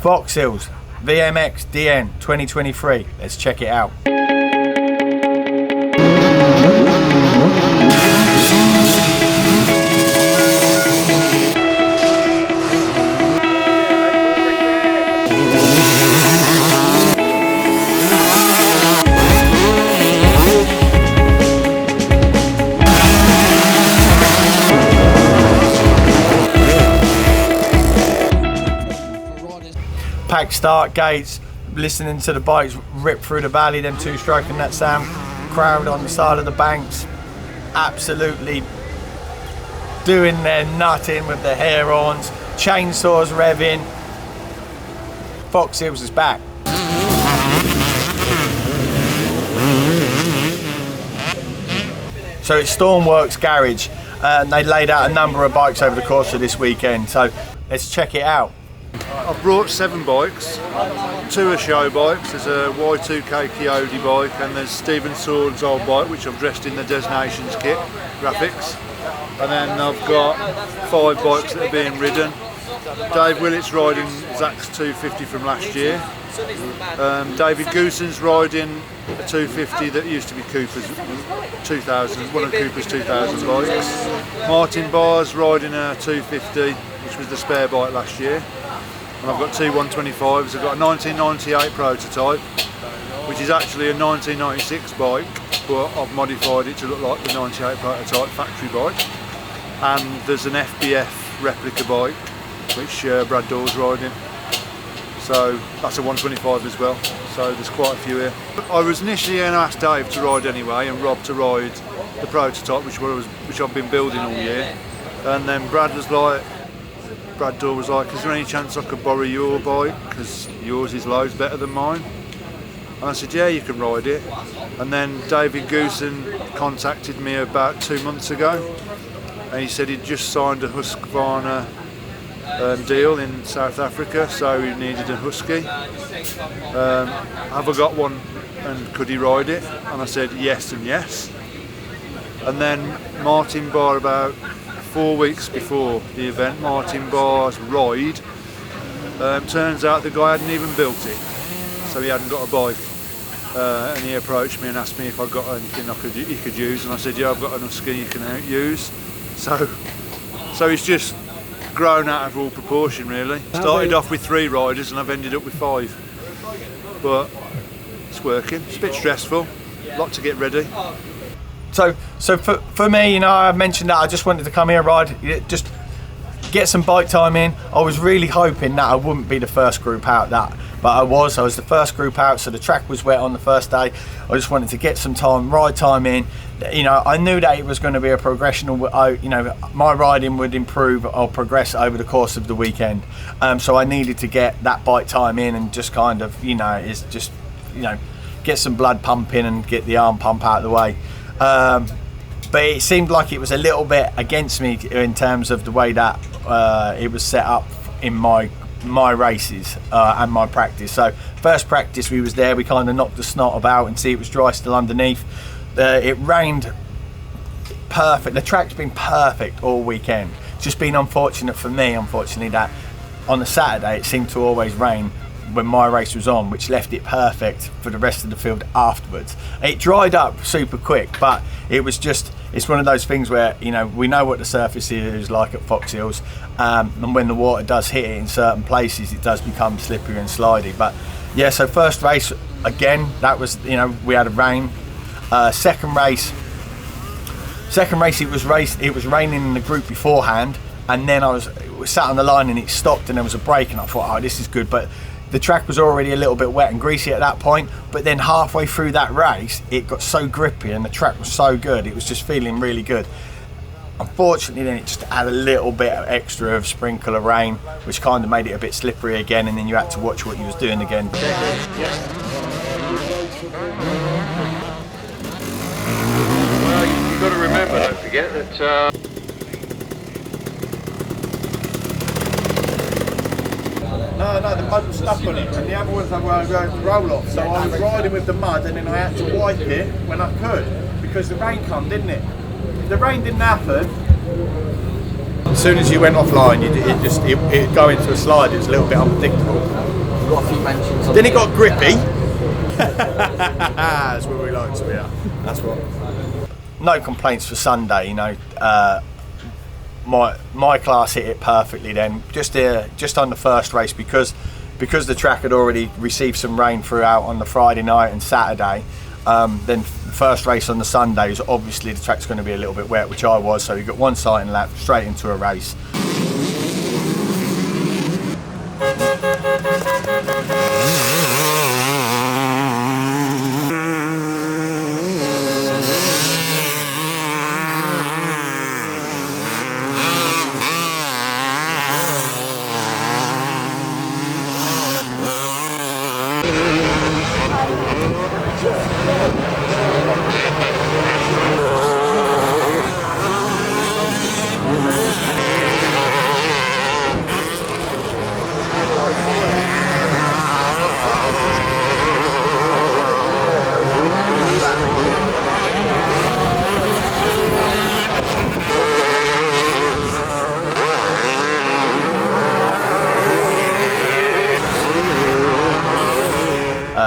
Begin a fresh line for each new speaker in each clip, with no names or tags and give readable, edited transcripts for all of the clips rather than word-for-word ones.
Foxhill VMXDN 2023. Let's check it out. Pack start gates, listening to the bikes rip through the valley, them two stroking that sound, crowd on the side of the banks, absolutely doing their nutting with their hair horns, chainsaws revving. Foxhills is back. So it's Storm Works Garage, and they laid out a number of bikes over the course of this weekend, so let's check it out.
I've brought 7 bikes, 2 are show bikes. There's a Y2K Coyote bike and there's Stephen Sword's old bike which I've dressed in the Designations kit graphics, and then I've got 5 bikes that are being ridden. Dave Willett's riding Zach's 250 from last year. David Gooson's riding a 250 that used to be Cooper's 2000, one of Cooper's 2000 bikes. Martin Barr's riding a 250 which was the spare bike last year. And I've got 2 125s. I've got a 1998 prototype, which is actually a 1996 bike, but I've modified it to look like the 98 prototype factory bike. And there's an FBF replica bike, which Brad Dawes riding. So that's a 125 as well. So there's quite a few here. I was initially going to ask Dave to ride anyway, and Rob to ride the prototype, which I've been building all year. And then Brad Dawes was like, is there any chance I could borrow your bike, because yours is loads better than mine? And I said, yeah, you can ride it. And then David Gooson contacted me about 2 months ago, and he said he'd just signed a Husqvarna deal in South Africa, so he needed a Husky. Have I got one, and could he ride it? And I said yes and yes. And then Martin Barr, about 4 weeks before the event, Martin Barr's ride, turns out the guy hadn't even built it, so he hadn't got a bike, and he approached me and asked me if I'd got anything he could use, and I said yeah, I've got an Husky you can use. So it's just grown out of all proportion really. Started off with 3 riders and I've ended up with 5, but it's working. It's a bit stressful, a lot to get ready.
So for me, you know, I mentioned that I just wanted to come here, ride, just get some bike time in. I was really hoping that I wouldn't be the first group out, but I was the first group out, so the track was wet on the first day. I just wanted to get some ride time in. You know, I knew that it was going to be a progression, you know, my riding would improve or progress over the course of the weekend. So I needed to get that bike time in and just kind of, you know, get some blood pumping and get the arm pump out of the way. But it seemed like it was a little bit against me in terms of the way that it was set up in my races and my practice. So first practice we was there, we kind of knocked the snot about and see it was dry still underneath. It rained perfect. The track's been perfect all weekend. It's just been unfortunate for me, unfortunately, that on the Saturday it seemed to always rain when my race was on, which left it perfect for the rest of the field afterwards. It dried up super quick, but it was just, it's one of those things where, you know, we know what the surface is like at Foxhills, and when the water does hit it in certain places, it does become slippery and slidey. But yeah, so first race, again, that was, you know, we had a rain. Second race it was raining in the group beforehand, and then I was sat on the line and it stopped and there was a break, and I thought, oh, this is good. But the track was already a little bit wet and greasy at that point, but then halfway through that race it got so grippy and the track was so good, it was just feeling really good. Unfortunately then it just had a little bit of extra of sprinkle of rain, which kind of made it a bit slippery again, and then you had to watch what you was doing again.
You've got to remember, don't forget that
No, the mud was stuck on it, and the other ones I were going to roll off, so I was riding with the mud and then I had to wipe it when I could, because the rain come, didn't it? If the rain didn't happen, as soon as you went offline, it'd go into a slide. It was a little bit unpredictable.
got a few mentions on
Then it got grippy. That's where we like to be at. That's what. No complaints for Sunday, you know. My class hit it perfectly then, just on the first race, because the track had already received some rain throughout on the Friday night and Saturday. Then first race on the Sundays, obviously the track's going to be a little bit wet, which I was, so you got one sighting lap straight into a race.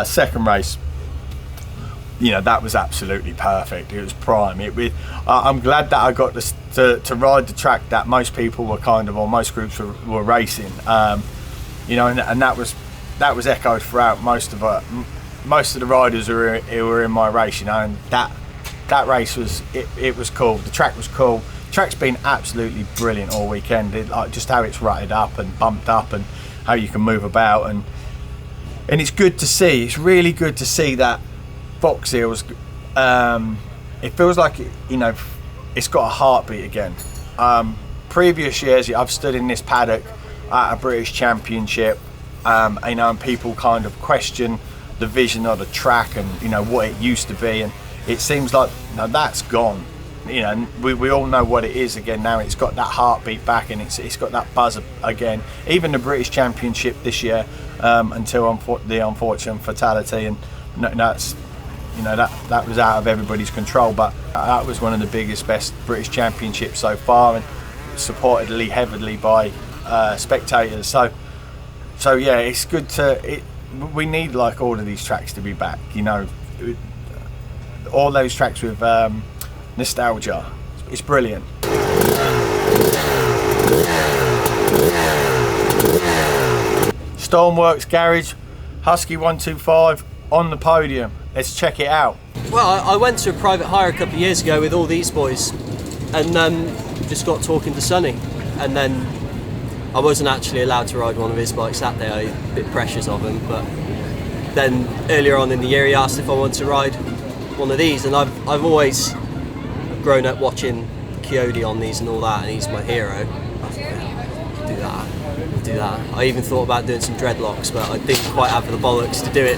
Second race, you know, that was absolutely perfect. It was prime. I'm glad that I got to ride the track that most people were kind of, or most groups were racing. You know, and that was echoed throughout most of the riders who were in my race. You know, and that race was it was cool. The track was cool. The track's been absolutely brilliant all weekend. Like just how it's rutted up and bumped up, and how you can move about, and it's good to see. It's really good to see that Foxhill's. It feels like you know, it's got a heartbeat again. Previous years, I've stood in this paddock at a British Championship, you know, and people kind of question the vision of the track and you know what it used to be, and it seems like now that's gone. You know, we all know what it is again now. It's got that heartbeat back, and it's got that buzz again. Even the British Championship this year, until the unfortunate fatality, and that's, you know, that was out of everybody's control. But that was one of the biggest, best British Championships so far, and supported heavily by spectators. So yeah, it's good to. We need like all of these tracks to be back. You know, all those tracks with. Nostalgia. It's brilliant. Storm Works Garage Husky 125 on the podium. Let's check it out.
Well, I went to a private hire a couple of years ago with all these boys, and just got talking to Sonny, and then I wasn't actually allowed to ride one of his bikes that day. I was a bit precious of him, but then earlier on in the year he asked if I wanted to ride one of these, and I've always grown up watching Coyote on these and all that, and he's my hero. I thought, yeah, do that. I even thought about doing some dreadlocks, but I didn't quite have the bollocks to do it.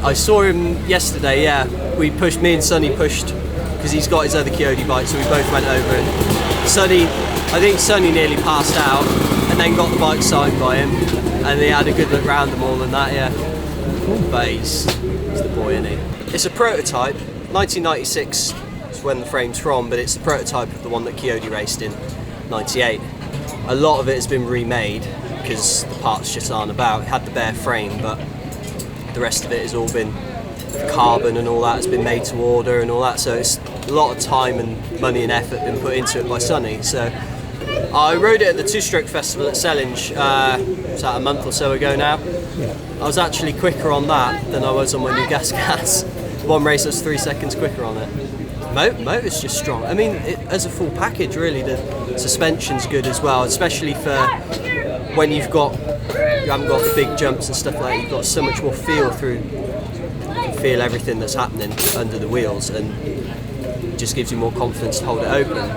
I saw him yesterday, yeah. Me and Sonny pushed, because he's got his other Coyote bike, so we both went over, and I think Sonny nearly passed out, and then got the bike signed by him, and he had a good look round them all and that, yeah. But he's the boy, isn't he? It's a prototype, 1996. When the frame's from, but it's the prototype of the one that Coyote raced in 98. A lot of it has been remade because the parts just aren't about. It had the bare frame, but the rest of it has all been carbon, and all that has been made to order and all that, so it's a lot of time and money and effort been put into it by Sonny. So I rode it at the two-stroke festival at Sellinge, was that a month or so ago now? Yeah. I was actually quicker on that than I was on my new gas. One race I was 3 seconds quicker on it. Motor's just strong. I mean, as a full package, really, the suspension's good as well, especially for when you haven't got the big jumps and stuff like that. You've got so much more feel everything that's happening under the wheels, and it just gives you more confidence to hold it open.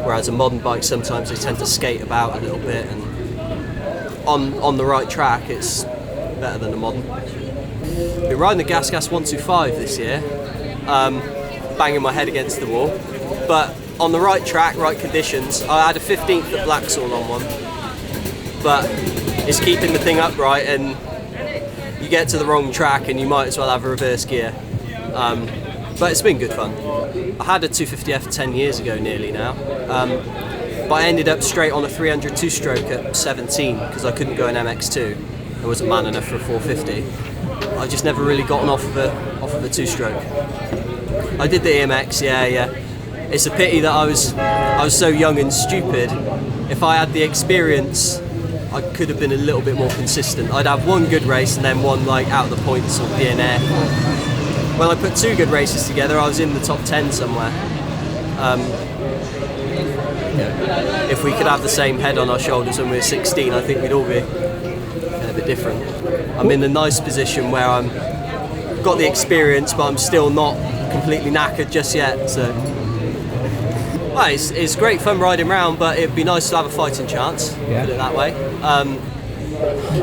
Whereas a modern bike, sometimes they tend to skate about a little bit, and on the right track, it's better than a modern. Been riding the Gas 125 this year. Banging my head against the wall, but on the right track, right conditions. I had a 15th at Blacksall on one, but it's keeping the thing upright, and you get to the wrong track and you might as well have a reverse gear. But it's been good fun. I had a 250F 10 years ago nearly now, but I ended up straight on a 300 two-stroke at 17 because I couldn't go in MX2. I wasn't man enough for a 450. I just never really gotten off of a two-stroke. I did the EMX, yeah. It's a pity that I was so young and stupid. If I had the experience, I could have been a little bit more consistent. I'd have one good race and then one like out of the points or DNF. When I put 2 good races together, I was in the top 10 somewhere. If we could have the same head on our shoulders when we were 16, I think we'd all be a bit different. I'm in a nice position where I've got the experience, but I'm still not completely knackered just yet. So, well, it's great fun riding around, but it'd be nice to have a fighting chance. Put it that way.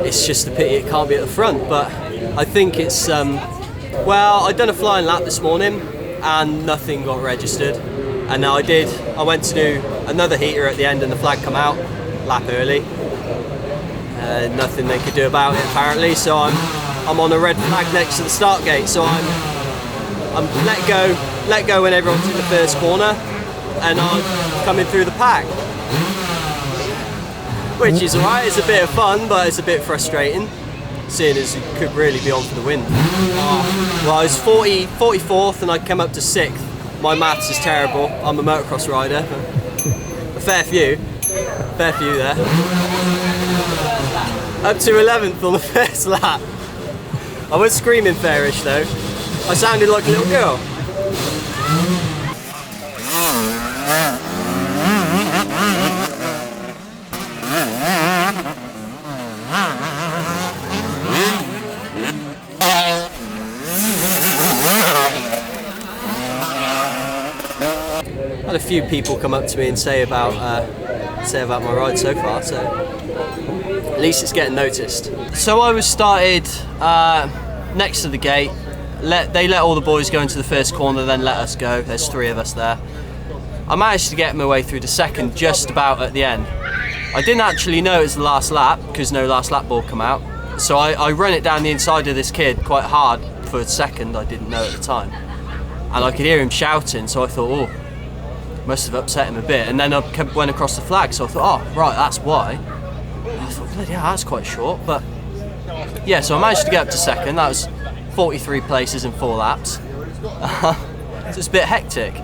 It's just a pity it can't be at the front, but I think it's. Well, I'd done a flying lap this morning, and nothing got registered. And now I went to do another heater at the end and the flag come out, lap early. Nothing they could do about it apparently, so I'm on a red flag next to the start gate, so I'm let go when everyone's in the first corner, and I'm coming through the pack. Which is alright, it's a bit of fun, but it's a bit frustrating, seeing as it could really be on for the win. Well, I was 44th and I came up to 6th. My maths is terrible. I'm a motocross rider. A fair few there. Up to 11th on the first lap. I was screaming fairish though. I sounded like a little girl. Had a few people come up to me and say about my ride so far, so at least it's getting noticed. So I was started next to the gate. They let all the boys go into the first corner, then let us go. There's 3 of us there. I managed to get my way through to second just about at the end. I didn't actually know it was the last lap because no last lap ball come out. So I run it down the inside of this kid quite hard for a second. I didn't know at the time, and I could hear him shouting. So I thought, oh, must have upset him a bit. And then I went across the flag. So I thought, oh right, that's why. And I thought, bloody hell, that's quite short. But yeah, so I managed to get up to second. That was 43 places in 4 laps. So it's a bit hectic.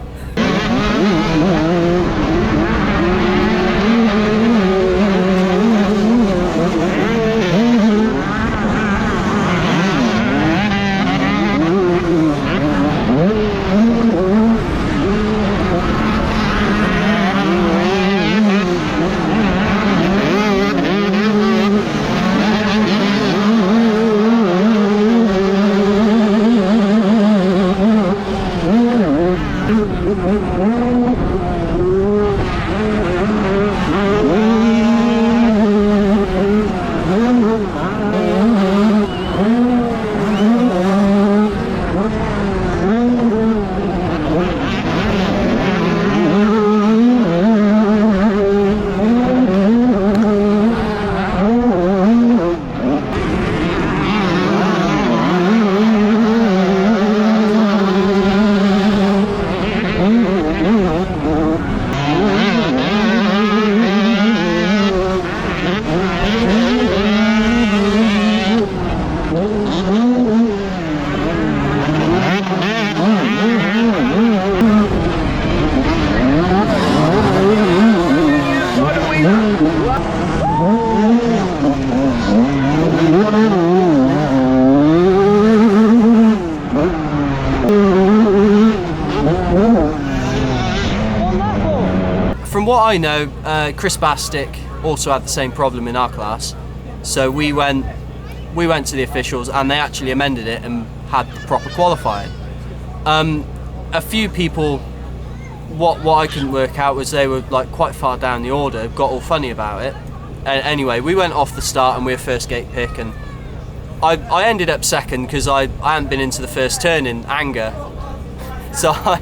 From what I know, Chris Bastick also had the same problem in our class, so we went to the officials and they actually amended it and had the proper qualifying. A few people, what I couldn't work out was they were like quite far down the order, got all funny about it. And anyway, we went off the start and we were first gate pick, and I ended up second because I hadn't been into the first turn in anger, so I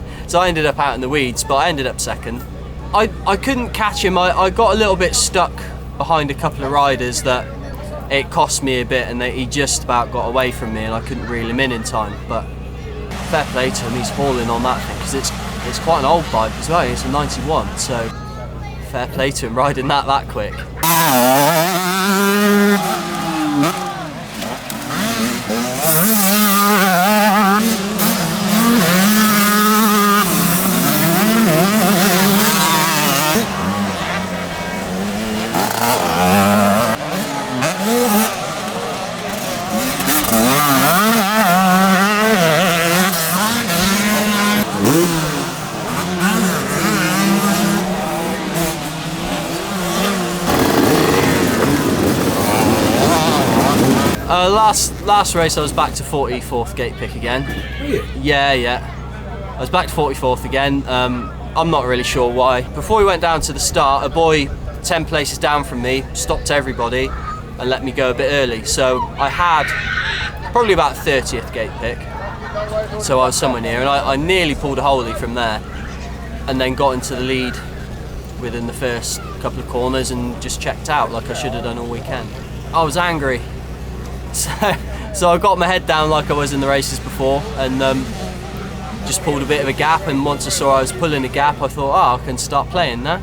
ended up out in the weeds, but I ended up second. I couldn't catch him. I got a little bit stuck behind a couple of riders that it cost me a bit, and he just about got away from me and I couldn't reel him in time. But fair play to him, he's hauling on that thing because it's quite an old bike as well. It's a 91, so fair play to him riding that quick. Last race I was back to 44th gate pick again.
Were you?
Yeah. I was back to 44th again. I'm not really sure why. Before we went down to the start, a boy 10 places down from me stopped everybody and let me go a bit early. So I had probably about 30th gate pick. So I was somewhere near, and I nearly pulled a holie from there, and then got into the lead within the first couple of corners and just checked out like I should have done all weekend. I was angry. So I got my head down like I was in the races before, and just pulled a bit of a gap, and once I saw I was pulling a gap, I thought, oh, I can start playing now.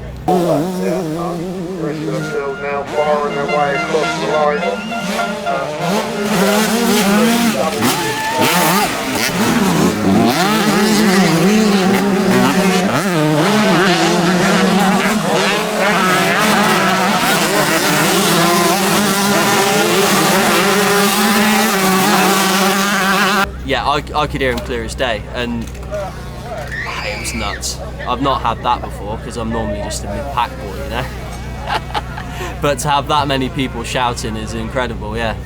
Now firing their way across the line.
Yeah, I could hear him clear as day, and it was nuts. I've not had that before because I'm normally just a mid-pack boy, you know. But to have that many people shouting is incredible, yeah.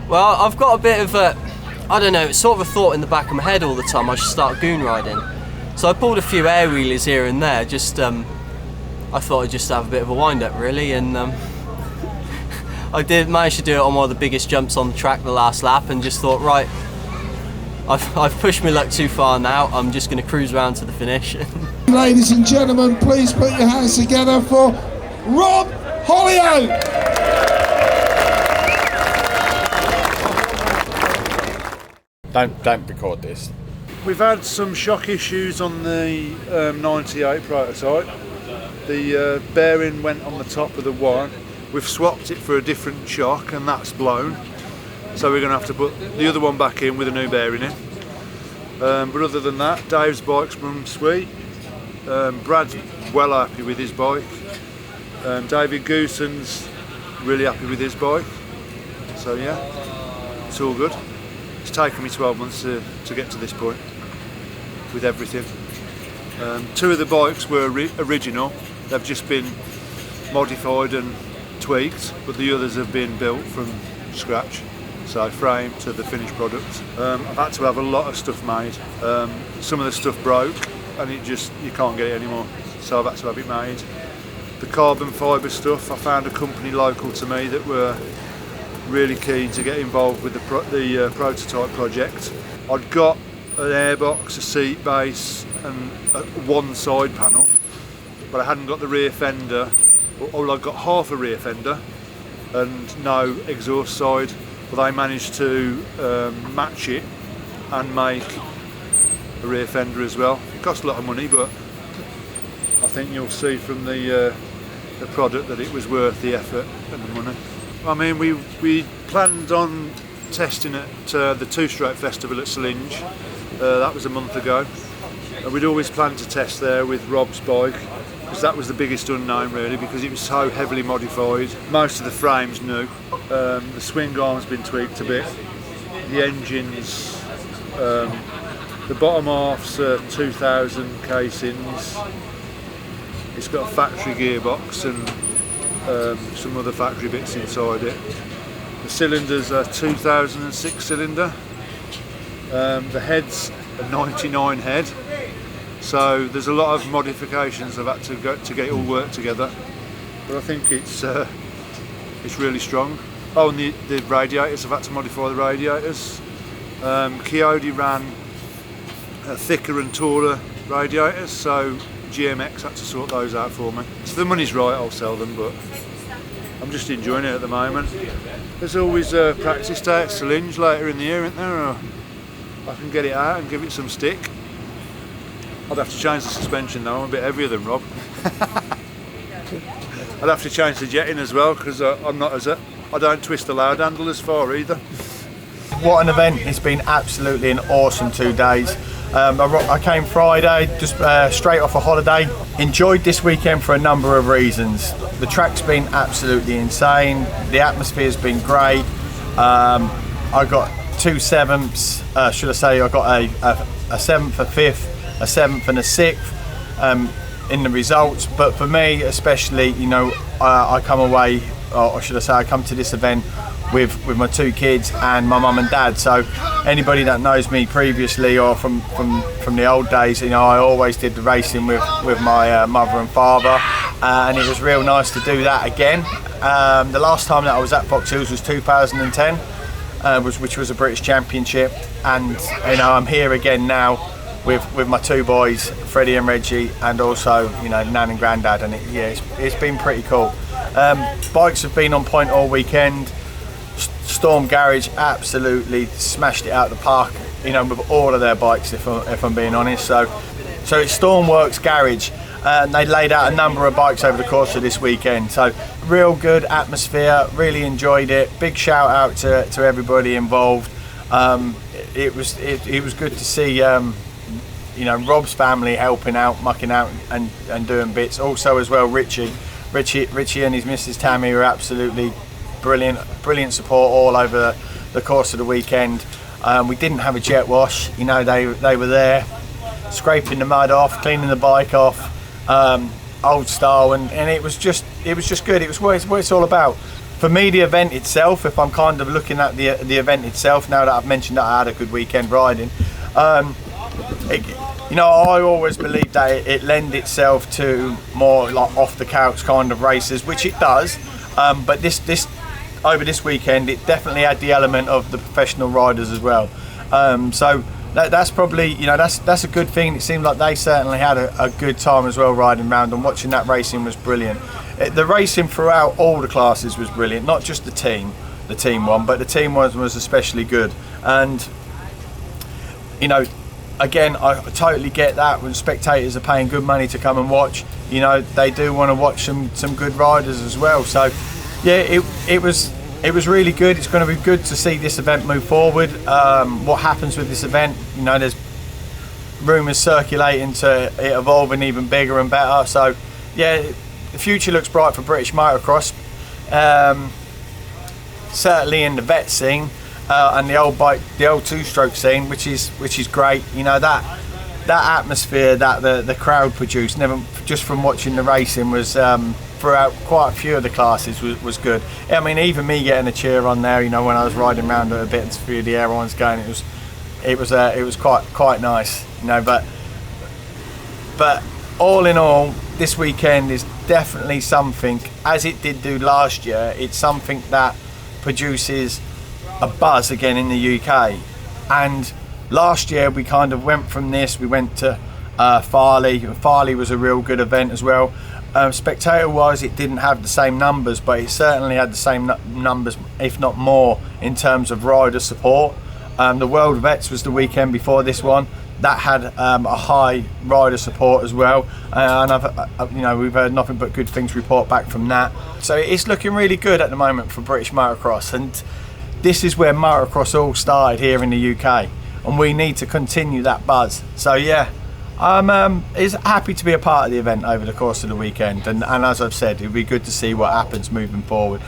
Well, I've got a bit of a, I don't know, it's sort of a thought in the back of my head all the time I should start goon riding. So I pulled a few air wheelies here and there, just, I thought I'd just have a bit of a wind up really, and I did manage to do it on one of the biggest jumps on the track the last lap, and just thought, right, I've pushed my luck too far now, I'm just going to cruise around to the finish.
Ladies and gentlemen, please put your hands together for Rob Holyoake!
Don't record this.
We've had some shock issues on the 98 prototype. The bearing went on the top of the one. We've swapped it for a different shock, and that's blown. So we're going to have to put the other one back in with a new bearing in. But other than that, Dave's bike's run sweet. Brad's well happy with his bike. David Gooson's really happy with his bike. So yeah, it's all good. It's taken me 12 months to get to this point with everything. Two of the bikes were original. They've just been modified and tweaked, but the others have been built from scratch. So frame to the finished product. I've had to have a lot of stuff made. Some of the stuff broke and you can't get it anymore. So I've had to have it made. The carbon fibre stuff, I found a company local to me that were really keen to get involved with the prototype project. I'd got an airbox, a seat base and one side panel, but I hadn't got the rear fender. Well, I'd got half a rear fender and no exhaust side, but they managed to match it and make a rear fender as well. It cost a lot of money, but I think you'll see from the product that it was worth the effort and the money. I mean, we planned on testing at the Two-Stroke Festival at Sellinge. That was a month ago. We'd always planned to test there with Rob's bike, because that was the biggest unknown really, because it was so heavily modified. Most of the frame's new. The swing arm's been tweaked a bit. The engines, the bottom half's 2000 casings. It's got a factory gearbox and some other factory bits inside it. The cylinders are 2006 cylinder. The head's a 99 head. So there's a lot of modifications I've had to go to get it all work together. But I think it's really strong. Oh, and the radiators, I've had to modify the radiators. Coyote ran thicker and taller radiators, so GMX had to sort those out for me. So the money's right, I'll sell them, but I'm just enjoying it at the moment. There's always a practice day at Sellinge later in the year, isn't there? Or I can get it out and give it some stick. I'd have to change the suspension though, I'm a bit heavier than Rob. I'd have to change the jetting as well, because I'm not I don't twist the loud handle as far either.
what an event. It's been absolutely an awesome 2 days. I came Friday, just straight off a holiday. Enjoyed this weekend for a number of reasons. The track's been absolutely insane. The atmosphere's been great. I got 2 7ths, should I say, I got a 7th, a 5th, a 7th and a 6th in the results. But for me especially, you know, I come away, or should I say, I come to this event with my 2 kids and my mum and dad. So anybody that knows me previously or from the old days, you know, I always did the racing with my mother and father, and it was real nice to do that again. The last time that I was at Foxhills was 2010, which was a British Championship, and you know, I'm here again now with my 2 boys, Freddie and Reggie, and also, you know, Nan and Grandad, and it's been pretty cool. Bikes have been on point all weekend. Storm Garage absolutely smashed it out of the park, you know, with all of their bikes, if I'm being honest. So it's Storm Works Garage, and they laid out a number of bikes over the course of this weekend. So real good atmosphere, really enjoyed it. Big shout out to everybody involved. It was good to see, you know, Rob's family helping out, mucking out and doing bits. Also as well, Richie and his missus Tammy were absolutely brilliant support all over the course of the weekend. We didn't have a jet wash, you know, they were there scraping the mud off, cleaning the bike off, old style, and it was just good. It was what it's all about. For me, the event itself, if I'm kind of looking at the event itself, now that I've mentioned that I had a good weekend riding, you know, I always believed that it lend itself to more like off the couch kind of races, which it does, but this over this weekend it definitely had the element of the professional riders as well. So that's probably, you know, that's a good thing. It seemed like they certainly had a good time as well riding around, and watching that racing was brilliant. The racing throughout all the classes was brilliant, not just the team one, but the team one was especially good. And you know, again, I totally get that when spectators are paying good money to come and watch, you know, they do want to watch some good riders as well. So yeah, it was really good. It's going to be good to see this event move forward. What happens with this event, you know, there's rumours circulating to it evolving even bigger and better. So yeah, the future looks bright for British motocross, certainly in the vet scene, and the old 2-stroke scene, which is great. You know, that atmosphere that the crowd produced, never just from watching the racing, was throughout quite a few of the classes was good. I mean, even me getting a cheer on there, you know, when I was riding around a bit and through the air, everyone's going, it was quite nice, you know. But all in all, this weekend is definitely something, as it did do last year, it's something that produces a buzz again in the UK. And last year we kind of went from this, we went to Farley. Farley was a real good event as well. Spectator wise, it didn't have the same numbers, but it certainly had the same numbers, if not more, in terms of rider support. The World Vets was the weekend before this one. That had a high rider support as well, and you know, we've heard nothing but good things report back from that. So it's looking really good at the moment for British motocross, and this is where motocross all started here in the UK, and we need to continue that buzz. So yeah, I'm happy to be a part of the event over the course of the weekend, and as I've said, it'd be good to see what happens moving forward.